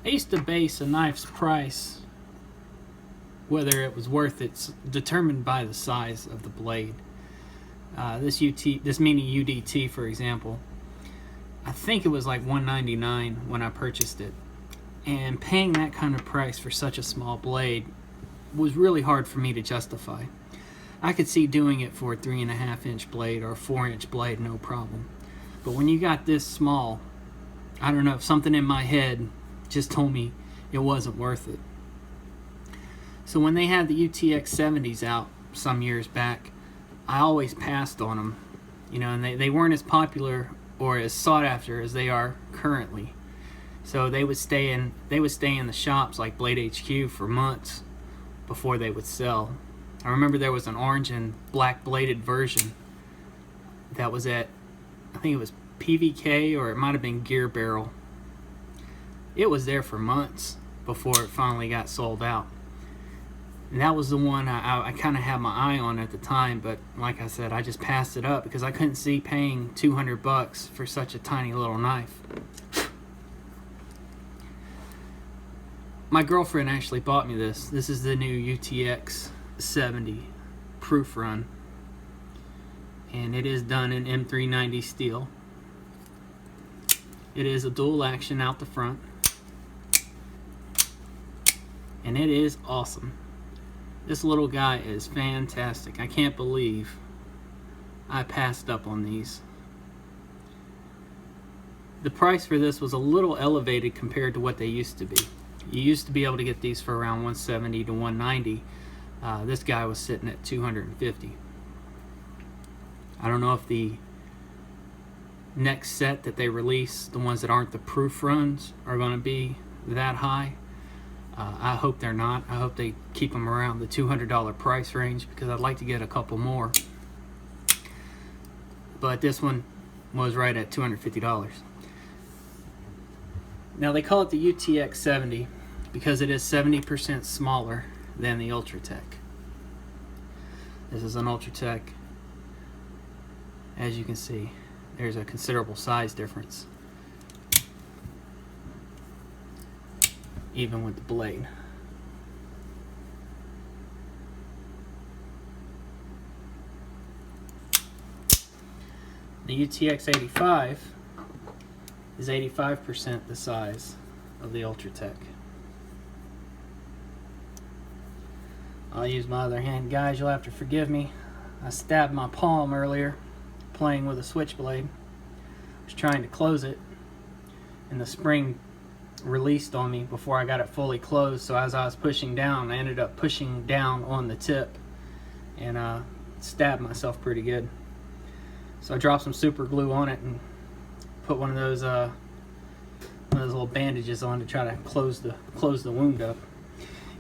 I used to base a knife's price, whether it was worth it, determined by the size of the blade. This mini UDT, for example, I think it was like $199 when I purchased it, and paying that kind of price for such a small blade was really hard for me to justify. I could see doing it for a 3.5-inch blade or a 4-inch blade, no problem. But when you got this small, I don't know, if something in my head just told me it wasn't worth it. So when they had the UTX-70s out some years back, I always passed on them, you know, and they weren't as popular or as sought after as they are currently. So they would stay in the shops like BldeHq for months before they would sell. I remember there was an orange and black bladed version that was at, I think it was PVK, or it might have been Gear Barrel. It was there for months before it finally got sold out. And that was the one I kind of had my eye on at the time, but like I said, I just passed it up because I couldn't see paying $200 for such a tiny little knife. My girlfriend actually bought me this. This is the new UTX-70 proof run, and it is done in M390 steel. It is a dual action out the front, and it is awesome. This little guy is fantastic. I can't believe I passed up on these. The price for this was a little elevated compared to what they used to be. You used to be able to get these for around $170 to $190. This guy was sitting at $250. I don't know if the next set that they release, the ones that aren't the proof runs, are going to be that high. I hope they're not. I hope they keep them around the $200 price range, because I'd like to get a couple more. But this one was right at $250. Now they call it the UTX-70 because it is 70% smaller than the Ultratech. This is an Ultratech. As you can see, there's a considerable size difference, even with the blade. The UTX-85 is 85% the size of the Ultratech. I'll use my other hand. Guys, you'll have to forgive me. I stabbed my palm earlier playing with a switchblade. I was trying to close it, and the spring released on me before I got it fully closed, so as I was pushing down, I ended up pushing down on the tip and stabbed myself pretty good. So I dropped some super glue on it and put one of those little bandages on to try to close the wound up.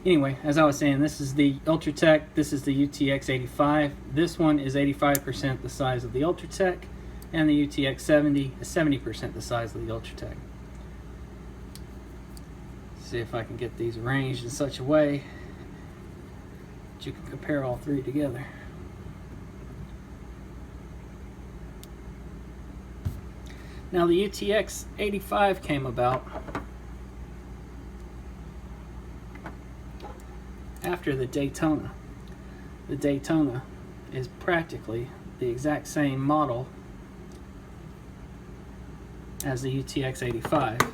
Anyway, as I was saying, this is the Ultratech, this is the UTX-85. This one is 85% the size of the Ultratech, and the UTX-70 is 70% the size of the Ultratech. See if I can get these arranged in such a way that you can compare all three together. Now the UTX-85 came about after the Daytona. The Daytona is practically the exact same model as the UTX-85.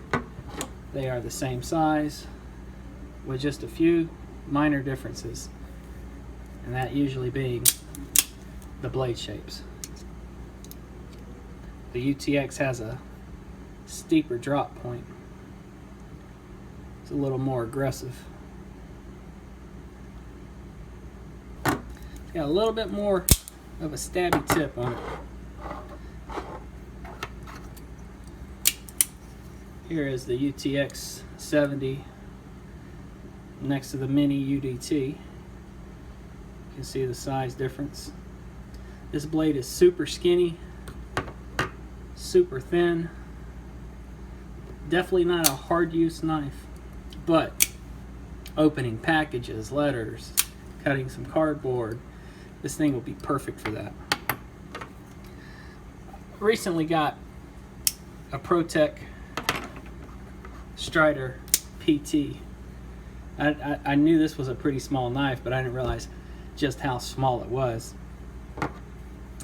They are the same size with just a few minor differences, and that usually being the blade shapes. The UTX has a steeper drop point. It's a little more aggressive. It's got a little bit more of a stabby tip on it. Here is the UTX-70 next to the mini UDT. You can see the size difference. This blade is super skinny, super thin. Definitely not a hard use knife, but opening packages, letters, cutting some cardboard, this thing will be perfect for that. Recently got a ProTech Strider PT. I knew this was a pretty small knife, but I didn't realize just how small it was.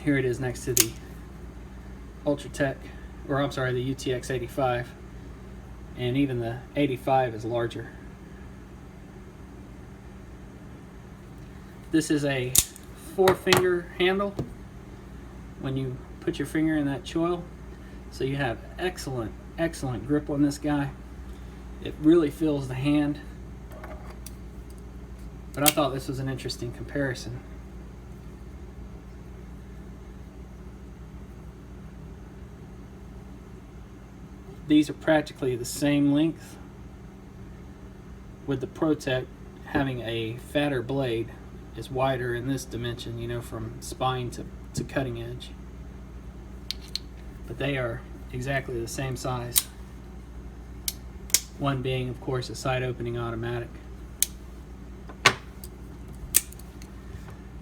Here it is next to the Ultratech, or I'm sorry, the UTX-85, and even the 85 is larger. This is a 4-finger handle when you put your finger in that choil, so you have excellent grip on this guy. It really fills the hand, but I thought this was an interesting comparison. These are practically the same length, with the ProTech having a fatter blade, is wider in this dimension, you know, from spine to cutting edge. But they are exactly the same size. One being, of course, a side opening automatic.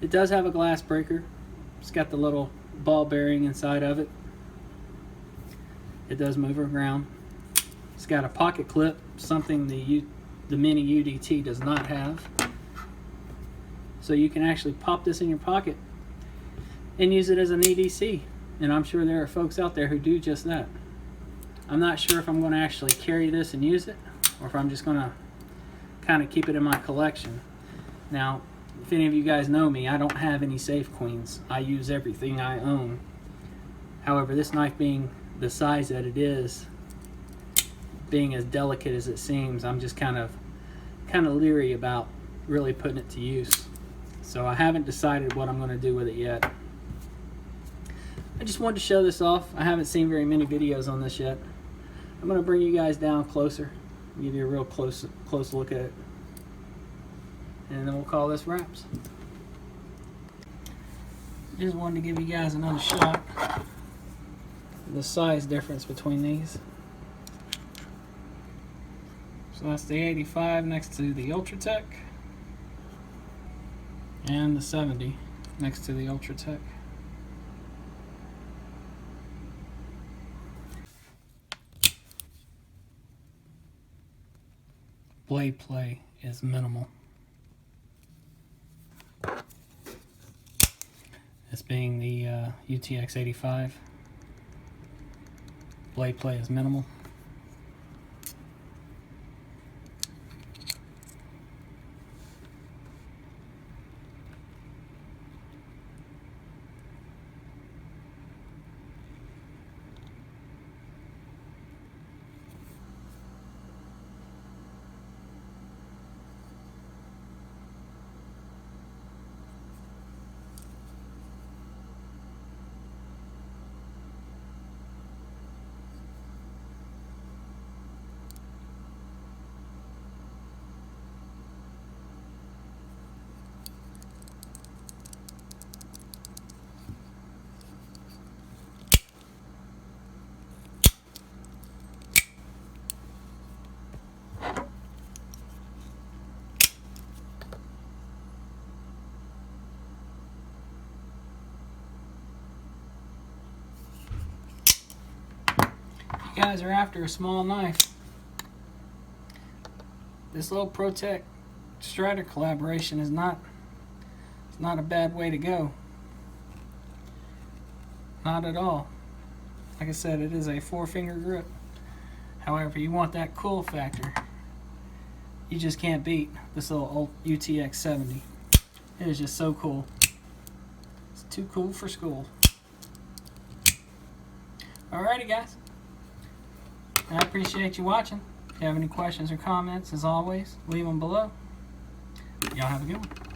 It does have a glass breaker. It's got the little ball bearing inside of it. It does move around. It's got a pocket clip, something the mini UDT does not have. So you can actually pop this in your pocket and use it as an EDC. And I'm sure there are folks out there who do just that. I'm not sure if I'm going to actually carry this and use it, or if I'm just going to kind of keep it in my collection. Now, if any of you guys know me, I don't have any Safe Queens. I use everything I own. However, this knife being the size that it is, being as delicate as it seems, I'm just kind of leery about really putting it to use. So I haven't decided what I'm going to do with it yet. I just wanted to show this off. I haven't seen very many videos on this yet. I'm going to bring you guys down closer, give you a real close look at it, and then we'll call this wraps. Just wanted to give you guys another shot of the size difference between these. So that's the 85 next to the Ultratech, and the 70 next to the Ultratech. Blade play is minimal. This being the UTX-85, blade play is minimal. You guys are after a small knife, this little ProTech Strider collaboration is not a bad way to go. Not at all. Like I said, it is a 4-finger grip. However, you want that cool factor, you just can't beat this little old UTX-70. It is just so cool. It's too cool for school. Alrighty guys, I appreciate you watching. If you have any questions or comments, as always, leave them below. Y'all have a good one.